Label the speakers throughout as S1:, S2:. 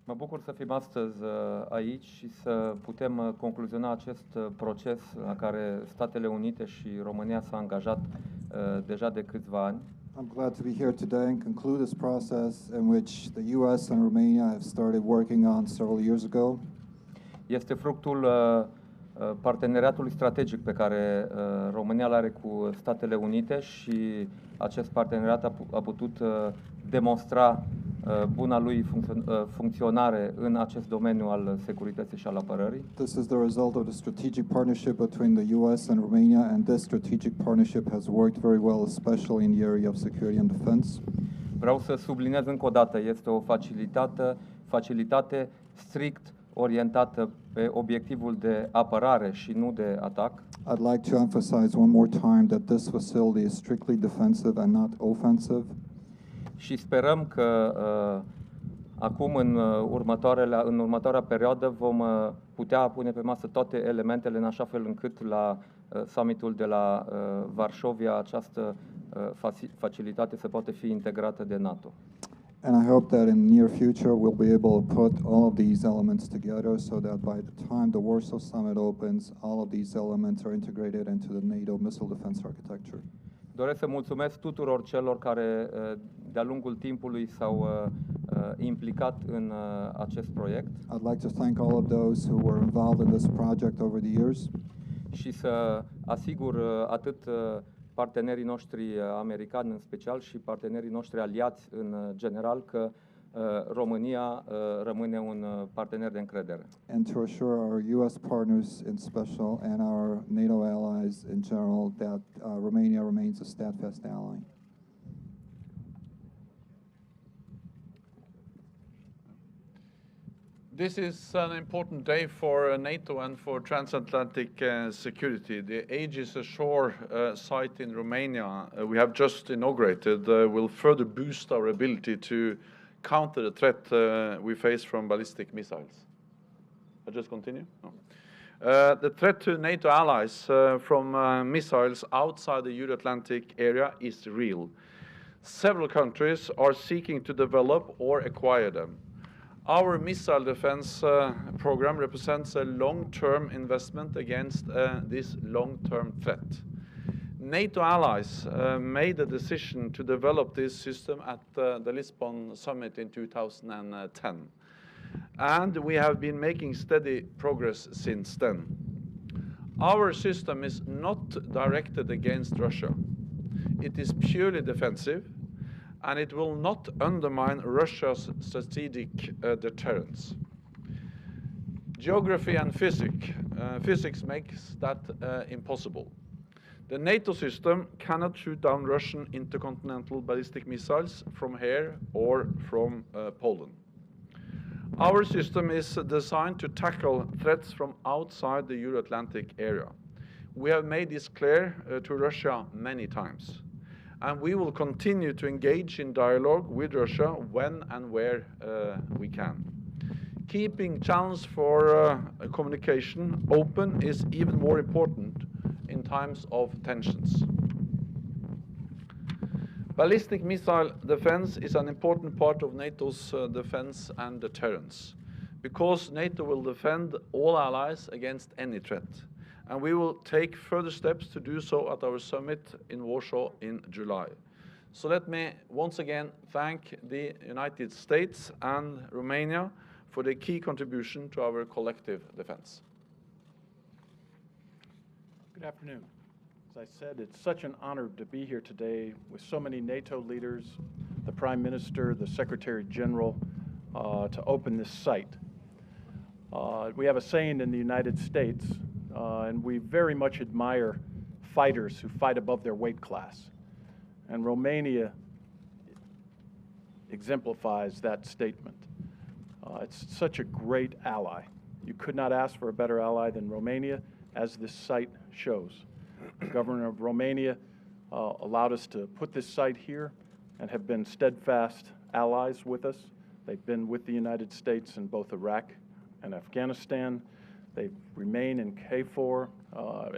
S1: Mă bucur să fim astăzi aici și să putem concluziona acest proces la care Statele Unite și România s-a angajat deja de câțiva ani.
S2: I'm glad to be here today and conclude this process in which the U.S. and Romania have started working on several years ago.
S1: Este fructul parteneriatului strategic pe care România îl are cu Statele Unite și acest parteneriat a putut demonstra buna lui funcționare în acest domeniu al securității și al apărării.
S2: This is the result of the strategic partnership between the U.S. and Romania, and this strategic partnership has worked very well, especially in the area of security and defense.
S1: Vreau să subliniez încă o dată, este o facilitate strict orientată pe obiectivul de apărare și nu de atac.
S2: I'd like to emphasize one more time that this facility is strictly defensive and not offensive.
S1: Și sperăm că acum în următoarea perioadă vom putea pune pe masă toate elementele în așa fel încât la summitul de la Varșovia această facilitate să poate fi integrată de NATO.
S2: And I hope that in the near future we'll be able to put all of these elements together so that by the time the Warsaw Summit opens, all of these elements are integrated into the NATO missile defense architecture.
S1: Doresc să mulțumesc tuturor celor care de-a lungul timpului s-au implicat în acest proiect.
S2: I'd like to thank all of those who were involved in this project over the years.
S1: Și să asigur atât partenerii noștri americani în special și partenerii noștri aliați în general că România rămâne un partener de încredere.
S2: And to assure our U.S. partners in special and our NATO allies in general that Romania remains a steadfast ally.
S3: This is an important day for NATO and for transatlantic security. The Aegis Ashore site in Romania we have just inaugurated will further boost our ability to counter the threat we face from ballistic missiles. I'll just continue? No. The threat to NATO allies from missiles outside the Euro-Atlantic area is real. Several countries are seeking to develop or acquire them. Our missile defense program represents a long-term investment against this long-term threat. NATO allies made a decision to develop this system at the Lisbon summit in 2010. And we have been making steady progress since then. Our system is not directed against Russia. It is purely defensive, and it will not undermine Russia's strategic deterrence. Geography and physics makes that impossible. The NATO system cannot shoot down Russian intercontinental ballistic missiles from here or from Poland. Our system is designed to tackle threats from outside the Euro-Atlantic area. We have made this clear to Russia many times. And we will continue to engage in dialogue with Russia when and where we can. Keeping channels for communication open is even more important in times of tensions. Ballistic missile defense is an important part of NATO's defense and deterrence, because NATO will defend all allies against any threat. And we will take further steps to do so at our summit in Warsaw in July. So let me once again thank the United States and Romania for their key contribution to our collective defense.
S4: Good afternoon. As I said, it's such an honor to be here today with so many NATO leaders, the Prime Minister, the Secretary General, to open this site. We have a saying in the United States, and we very much admire fighters who fight above their weight class. And Romania exemplifies that statement. It's such a great ally. You could not ask for a better ally than Romania, as this site shows. The governor of Romania allowed us to put this site here and have been steadfast allies with us. They've been with the United States in both Iraq and Afghanistan. They remain in KFOR,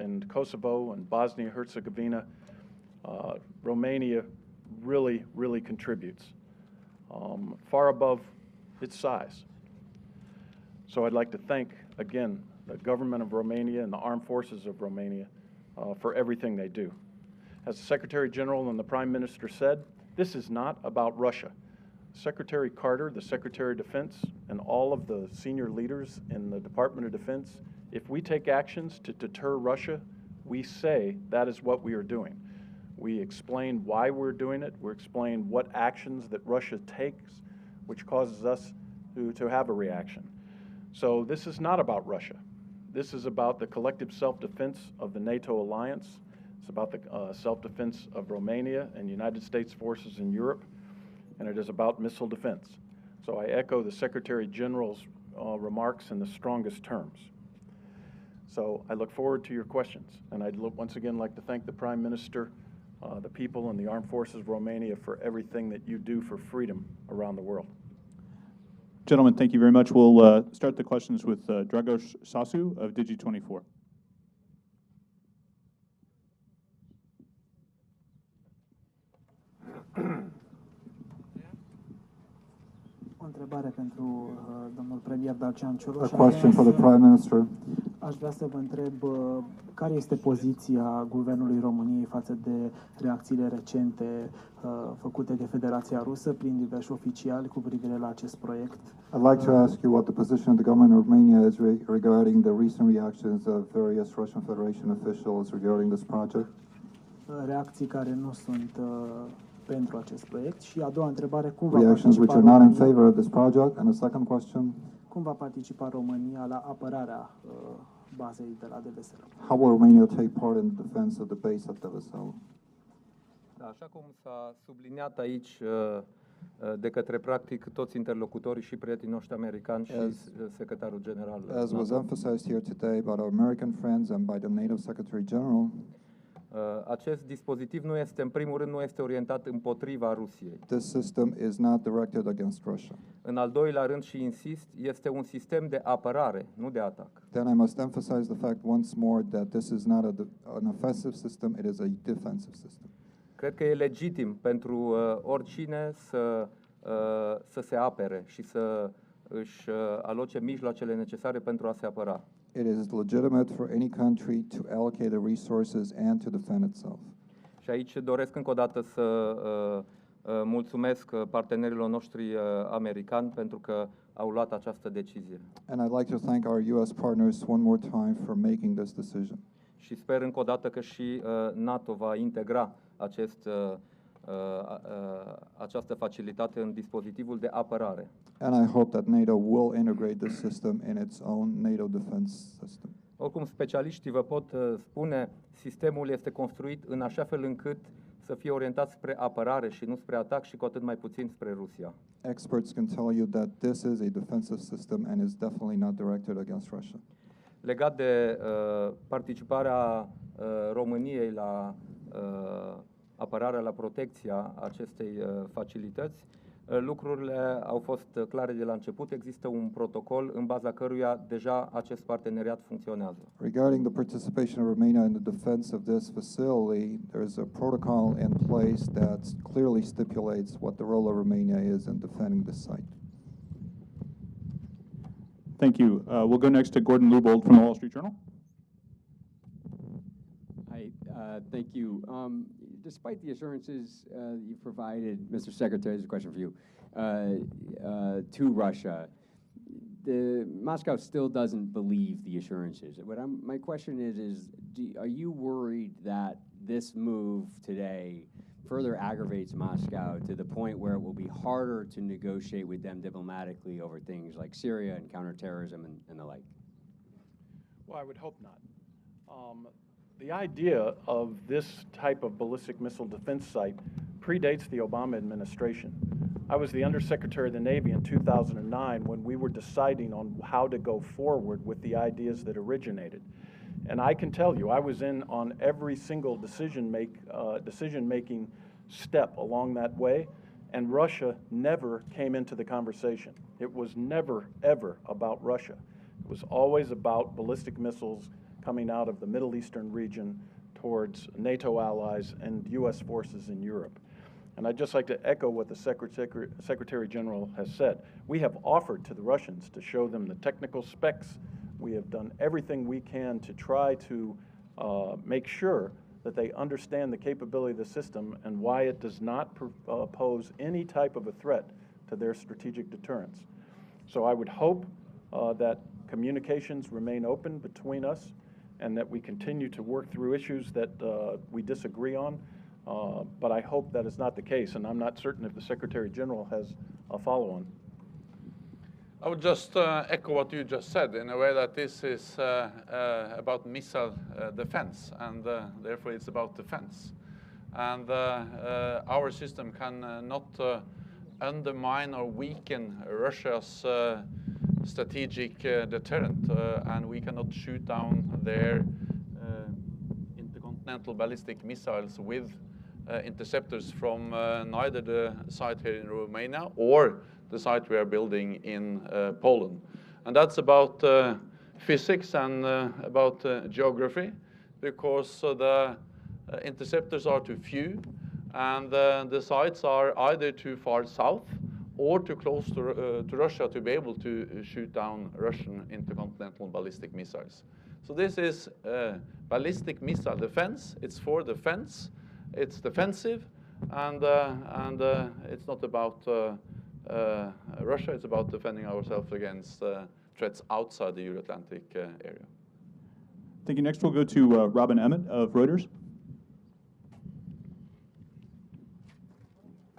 S4: and Kosovo and Bosnia-Herzegovina. Romania really contributes, far above its size. So I'd like to thank, again, the government of Romania and the armed forces of Romania for everything they do. As the Secretary General and the Prime Minister said, this is not about Russia. Secretary Carter, the Secretary of Defense, and all of the senior leaders in the Department of Defense, if we take actions to deter Russia, we say that is what we are doing. We explain why we're doing it. We explain what actions that Russia takes, which causes us to have a reaction. So this is not about Russia. This is about the collective self-defense of the NATO alliance. It's about the self-defense of Romania and United States forces in Europe, and it is about missile defense. So I echo the Secretary General's remarks in the strongest terms. So I look forward to your questions, and I'd once again like to thank the Prime Minister, the people, and the Armed Forces of Romania for everything that you do for freedom around the world.
S5: Gentlemen, thank you very much. We'll start the questions with Dragos Sasu of Digi24.
S6: O întrebare pentru domnul premier Dacian Cioloș.
S2: A question for the Prime Minister.
S6: Aș vrea să vă întreb care este poziția Guvernului României față de reacțiile recente făcute de Federația Rusă prin diversi oficiali cu privire la acest proiect.
S2: I'd like to ask you what the position of the government of Romania is regarding the recent reactions of various Russian Federation officials regarding this project.
S6: Reacții care nu sunt pentru acest proiect. Și a doua întrebare, cum va
S2: Reactions which
S6: participa
S2: are not in
S6: România,
S2: favor of this project. And the second question,
S6: cum va participa România la apărarea bazei de la Deveselu?
S2: how will Romania take part in the defense of the base at Deveselu?
S1: Da, așa cum s-a subliniat aici de către practic toți interlocutorii și prietenii noștri americani și secretarul general.
S2: As was emphasized here today by our American friends and by the NATO Secretary General,
S1: acest dispozitiv nu este, în primul rând, nu este orientat împotriva Rusiei.
S2: this system is not directed against Russia.
S1: În al doilea rând, și insist, este un sistem de apărare, nu de atac.
S2: Then I must emphasize the fact once more that this is not an offensive system, it is a defensive system.
S1: Cred că e legitim pentru oricine să se apere și să își aloce mijloacele necesare pentru a se apăra.
S2: It is legitimate for any country to allocate the resources and to defend itself.
S1: Și aici doresc încă o dată să mulțumesc partenerilor noștri americani pentru că au luat această decizie.
S2: And I'd like to thank our U.S. partners one more time for making this decision.
S1: Și sper încă o dată că și NATO va integra această facilitate în dispozitivul de apărare.
S2: And I hope that NATO will integrate this system in its own NATO defense system.
S1: Oricum, specialiștii vă pot spune, sistemul este construit în așa fel încât să fie orientat spre apărare și nu spre atac și cu atât mai puțin spre Rusia.
S2: Experts can tell you that this is a defensive system and is definitely not directed against Russia.
S1: Legat de participarea României la apărarea, la protecția acestei facilități, lucrurile au fost clare de la început. Există un protocol în baza căruia deja acest parteneriat funcționează.
S2: Regarding the participation of Romania in the defense of this facility, there's a protocol in place that clearly stipulates what the role of Romania is in defending the site.
S5: Thank you. We'll go next to Gordon Lubold from the Wall Street Journal.
S7: Hi, thank you. Despite the assurances you've provided, Mr. Secretary, this is a question for you, to Russia, Moscow still doesn't believe the assurances. My question is are you worried that this move today further aggravates Moscow to the point where it will be harder to negotiate with them diplomatically over things like Syria and counterterrorism and the like?
S4: Well, I would hope not. The idea of this type of ballistic missile defense site predates the Obama administration. I was the Undersecretary of the Navy in 2009 when we were deciding on how to go forward with the ideas that originated. And I can tell you, I was in on every single decision-making step along that way, and Russia never came into the conversation. It was never, ever about Russia. It was always about ballistic missiles coming out of the Middle Eastern region towards NATO allies and U.S. forces in Europe. And I'd just like to echo what the Secretary General has said. We have offered to the Russians to show them the technical specs. We have done everything we can to try to make sure that they understand the capability of the system and why it does not pose any type of a threat to their strategic deterrence. So I would hope that communications remain open between us and that we continue to work through issues that we disagree on. But I hope that is not the case, and I'm not certain if the Secretary General has a follow-on.
S3: I would just echo what you just said in a way that this is about missile defense, and therefore it's about defense. And our system can not undermine or weaken Russia's strategic deterrent, and we cannot shoot down their intercontinental ballistic missiles with interceptors from neither the site here in Romania or the site we are building in Poland. And that's about physics and about geography, because the interceptors are too few, and the sites are either too far south or too close to Russia to be able to shoot down Russian intercontinental ballistic missiles. So this is ballistic missile defense. It's for defense. It's defensive, and it's not about Russia. It's about defending ourselves against threats outside the Euro-Atlantic area.
S5: Thank you. Next, we'll go to Robin Emmett of Reuters.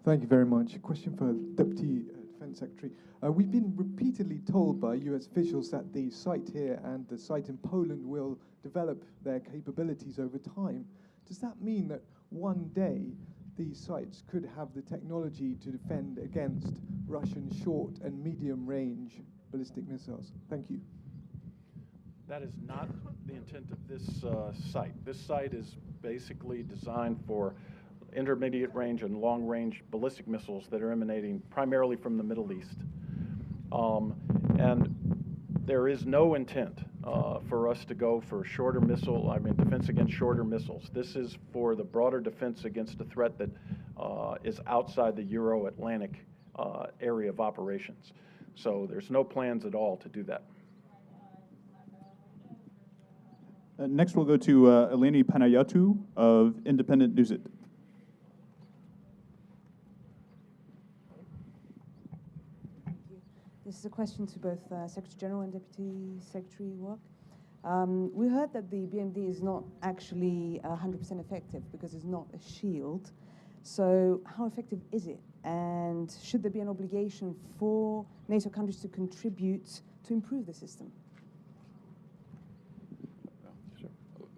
S8: Thank you very much. A question for Deputy Defense Secretary. We've been repeatedly told by US officials that the site here and the site in Poland will develop their capabilities over time. Does that mean that one day these sites could have the technology to defend against Russian short and medium range ballistic missiles? Thank you.
S4: That is not the intent of this site. This site is basically designed for intermediate range and long range ballistic missiles that are emanating primarily from the Middle East. And there is no intent for us to go for shorter defense against shorter missiles. This is for the broader defense against a threat that is outside the Euro-Atlantic area of operations. So there's no plans at all to do that.
S5: Next, we'll go to Eleni Panayotou of Independent Newsit.
S9: This is a question to both Secretary General and Deputy Secretary Work. We heard that the BMD is not actually 100% effective because it's not a shield. So how effective is it? And should there be an obligation for NATO countries to contribute to improve the system?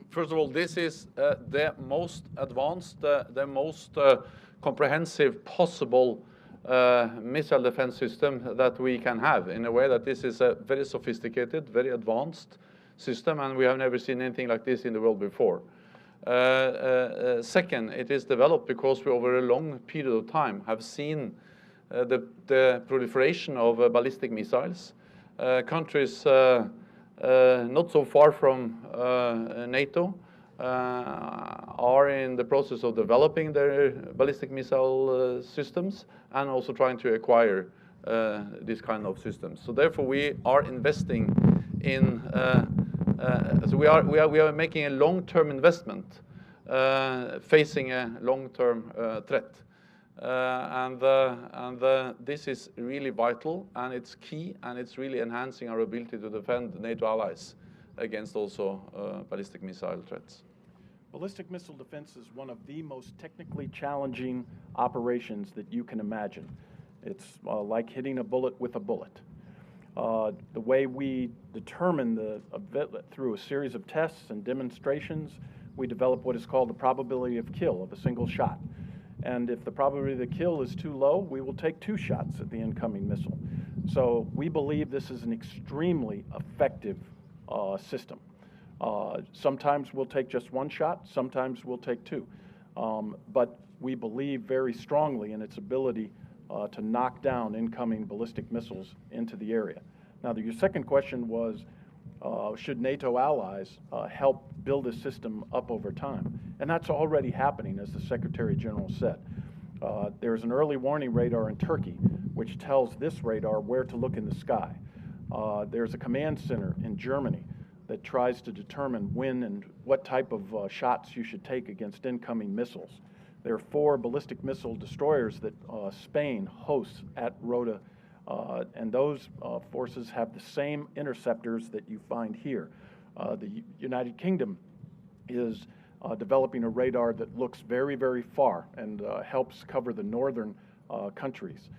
S3: First of all, this is the most advanced, the most comprehensive possible missile defense system that we can have, in a way that this is a very sophisticated, very advanced system, and we have never seen anything like this in the world before. Second, it is developed because we, over a long period of time, have seen the proliferation of ballistic missiles. Countries not so far from NATO are in the process of developing their ballistic missile systems and also trying to acquire this kind of systems. So therefore, we are investing in. So we are making a long-term investment, facing a long-term threat, and this is really vital, and it's key, and it's really enhancing our ability to defend NATO allies against also ballistic missile threats.
S4: Ballistic missile defense is one of the most technically challenging operations that you can imagine. It's like hitting a bullet with a bullet. The way we determine through a series of tests and demonstrations, we develop what is called the probability of kill of a single shot. And if the probability of the kill is too low, we will take 2 shots at the incoming missile. So we believe this is an extremely effective system. Sometimes we'll take just 1 shot, sometimes we'll take 2. But we believe very strongly in its ability to knock down incoming ballistic missiles into the area. Now, your second question was, should NATO allies help build a system up over time? And that's already happening, as the Secretary General said. There's an early warning radar in Turkey, which tells this radar where to look in the sky. There's a command center in Germany that tries to determine when and what type of shots you should take against incoming missiles. There are 4 ballistic missile destroyers that Spain hosts at Rota, and those forces have the same interceptors that you find here. The United Kingdom is developing a radar that looks very, very far and helps cover the northern countries.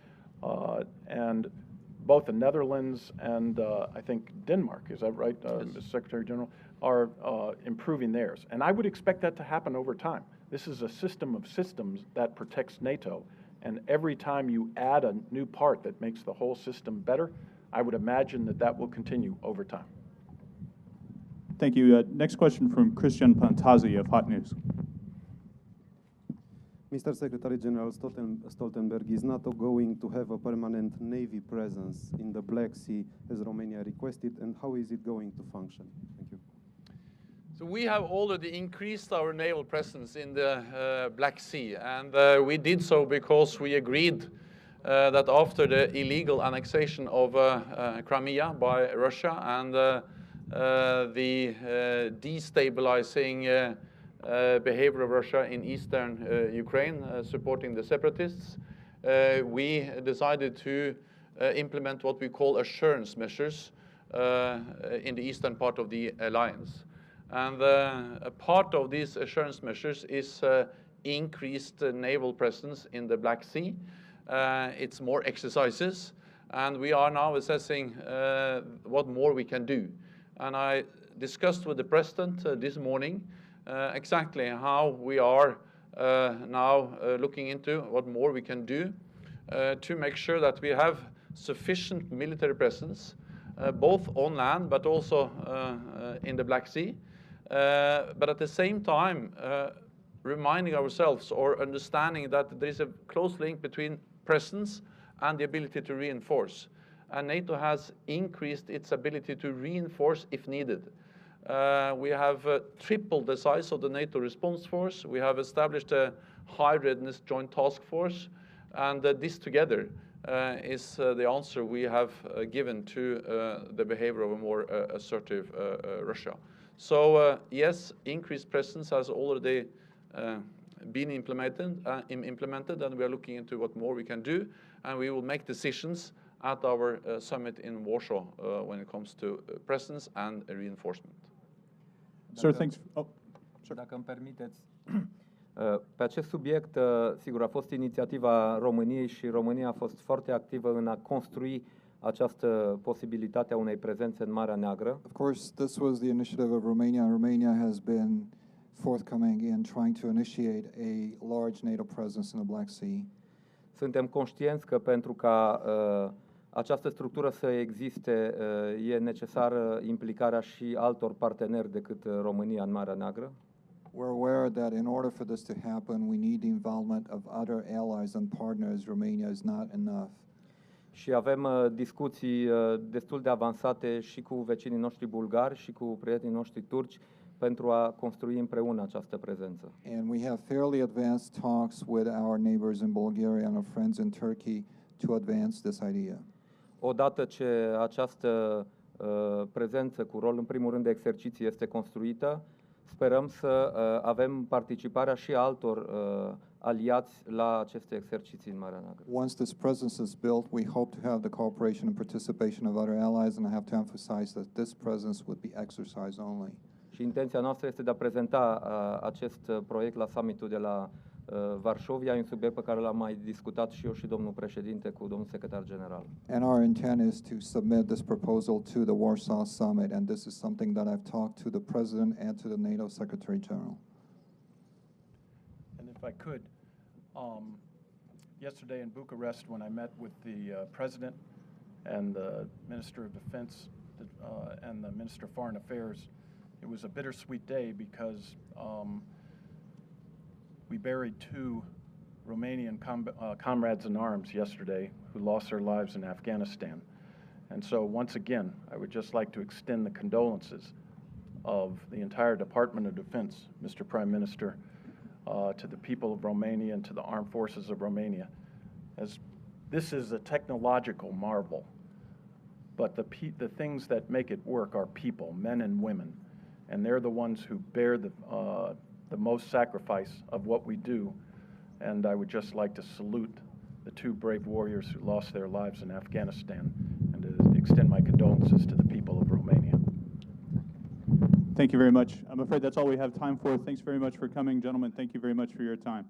S4: And both the Netherlands and I think Denmark, is that right, Mr. Secretary General, are improving theirs. And I would expect that to happen over time. This is a system of systems that protects NATO. And every time you add a new part that makes the whole system better, I would imagine that that will continue over time.
S5: Thank you. Next question from Christian Pantazzi of Hot News.
S10: Mr. Secretary General Stoltenberg, is NATO going to have a permanent Navy presence in the Black Sea as Romania requested, and how is it going to function? Thank you.
S3: So we have already increased our naval presence in the Black Sea, and we did so because we agreed that after the illegal annexation of Crimea by Russia and the destabilizing behavior of Russia in eastern Ukraine, supporting the separatists, we decided to implement what we call assurance measures in the eastern part of the alliance. And a part of these assurance measures is increased naval presence in the Black Sea. It's more exercises, and we are now assessing what more we can do. And I discussed with the President this morning exactly how we are now looking into what more we can do to make sure that we have sufficient military presence, both on land but also in the Black Sea. But at the same time, reminding ourselves or understanding that there is a close link between presence and the ability to reinforce. And NATO has increased its ability to reinforce if needed. We have tripled the size of the NATO response force. We have established a high readiness joint task force. And this together is the answer we have given to the behavior of a more assertive Russia. So yes, increased presence has already been implemented, and we are looking into what more we can do. And we will make decisions at our summit in Warsaw when it comes to presence and reinforcement.
S5: Sir, thanks. Oh, sure.
S1: Dacă îmi permiteți, pe acest subiect, sigur, a fost inițiativa României și România a fost foarte activă în a construi această posibilitate a unei prezențe în Marea Neagră.
S2: Of course, this was the initiative of Romania, and Romania has been forthcoming in trying to initiate a large NATO presence in the Black Sea.
S1: Suntem conștienți că pentru ca această structură să existe, e necesară implicarea și altor parteneri decât România în Marea Neagră.
S2: We're aware that in order for this to happen, we need the involvement of other allies and partners. Romania is not enough.
S1: Și avem discuții destul de avansate și cu vecinii noștri bulgari și cu prietenii noștri turci pentru a construi împreună această prezență.
S2: And we have fairly advanced talks with our neighbors in Bulgaria and our friends in Turkey to advance this idea.
S1: Odată ce această prezență cu rol în primul rând de exerciții este construită, sperăm să avem participarea și altor aliați la aceste exerciții în Marea Neagră.
S2: Once this presence is built, we hope to have the cooperation and participation of other allies, and I have to emphasize that this presence would be exercise only.
S1: Și intenția noastră este de a prezenta acest proiect la summitul de la Varșovia, un subiect pe care l-am mai discutat și eu și domnul președinte cu domnul secretar general.
S2: And our intent is to submit this proposal to the Warsaw Summit, and this is something that I've talked to the President and to the NATO Secretary General.
S4: And if I could, yesterday in Bucharest, when I met with the President and the Minister of Defense and the Minister of Foreign Affairs, it was a bittersweet day because we buried 2 Romanian comrades in arms yesterday who lost their lives in Afghanistan. And so once again, I would just like to extend the condolences of the entire Department of Defense, Mr. Prime Minister, to the people of Romania and to the armed forces of Romania. As this is a technological marvel, but the things that make it work are people, men and women, and they're the ones who bear the most sacrifice of what we do. And I would just like to salute the two brave warriors who lost their lives in Afghanistan and to extend my condolences to the people of Romania.
S5: Thank you very much. I'm afraid that's all we have time for. Thanks very much for coming, gentlemen. Thank you very much for your time.